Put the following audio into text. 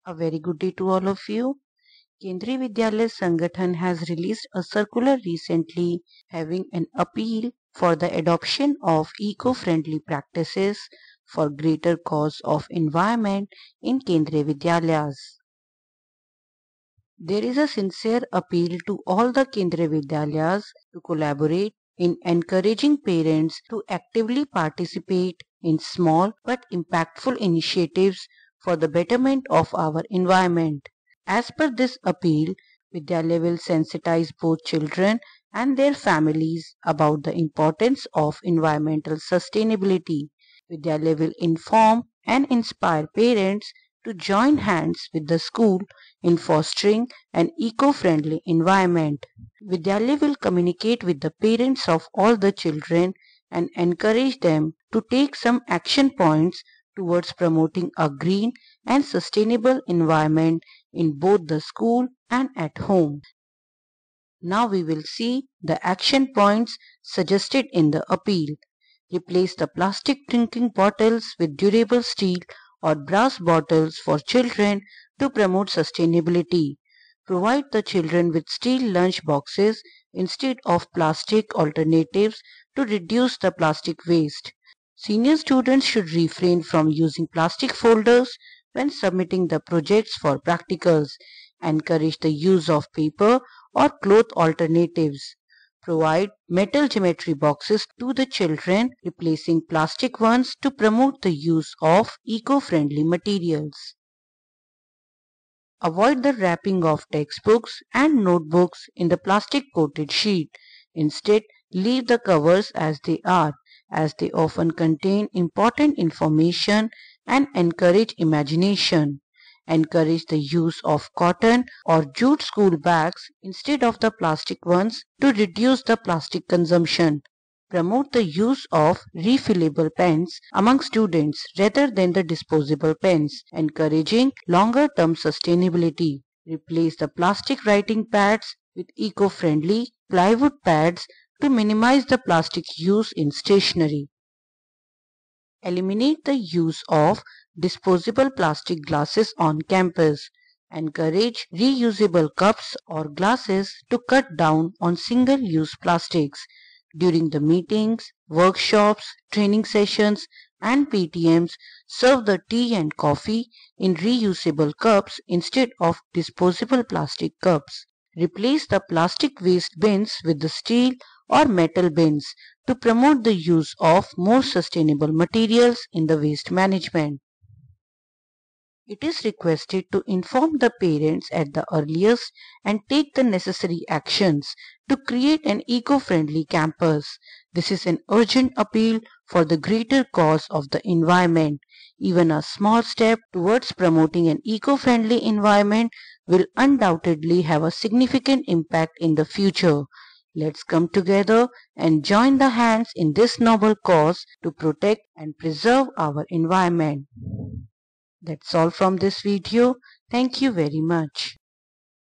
A very good day to all of you. Kendriya Vidyalaya Sangathan has released a circular recently having an appeal for the adoption of eco-friendly practices for greater cause of environment in Kendriya Vidyalayas. There is a sincere appeal to all the Kendriya Vidyalayas to collaborate in encouraging parents to actively participate in small but impactful initiatives for the betterment of our environment. As per this appeal, Vidyalaya will sensitize both children and their families about the importance of environmental sustainability. Vidyalaya will inform and inspire parents to join hands with the school in fostering an eco-friendly environment. Vidyalaya will communicate with the parents of all the children and encourage them to take some action points towards promoting a green and sustainable environment in both the school and at home. Now we will see the action points suggested in the appeal. Replace the plastic drinking bottles with durable steel or brass bottles for children to promote sustainability. Provide the children with steel lunch boxes instead of plastic alternatives to reduce the plastic waste. Senior students should refrain from using plastic folders when submitting the projects for practicals. Encourage the use of paper or cloth alternatives. Provide metal geometry boxes to the children, replacing plastic ones to promote the use of eco-friendly materials. Avoid the wrapping of textbooks and notebooks in the plastic coated sheet. Instead, leave the covers as they are, as they often contain important information and encourage imagination. Encourage the use of cotton or jute school bags instead of the plastic ones to reduce the plastic consumption. Promote the use of refillable pens among students rather than the disposable pens, encouraging longer-term sustainability. Replace the plastic writing pads with eco-friendly plywood pads to minimize the plastic use in stationery. Eliminate the use of disposable plastic glasses on campus. Encourage reusable cups or glasses to cut down on single-use plastics. During the meetings, workshops, training sessions, and PTMs, serve the tea and coffee in reusable cups instead of disposable plastic cups. Replace the plastic waste bins with the steel or metal bins to promote the use of more sustainable materials in the waste management. It is requested to inform the parents at the earliest and take the necessary actions to create an eco-friendly campus. This is an urgent appeal for the greater cause of the environment. Even a small step towards promoting an eco-friendly environment will undoubtedly have a significant impact in the future. Let's come together and join the hands in this noble cause to protect and preserve our environment. That's all from this video. Thank you very much.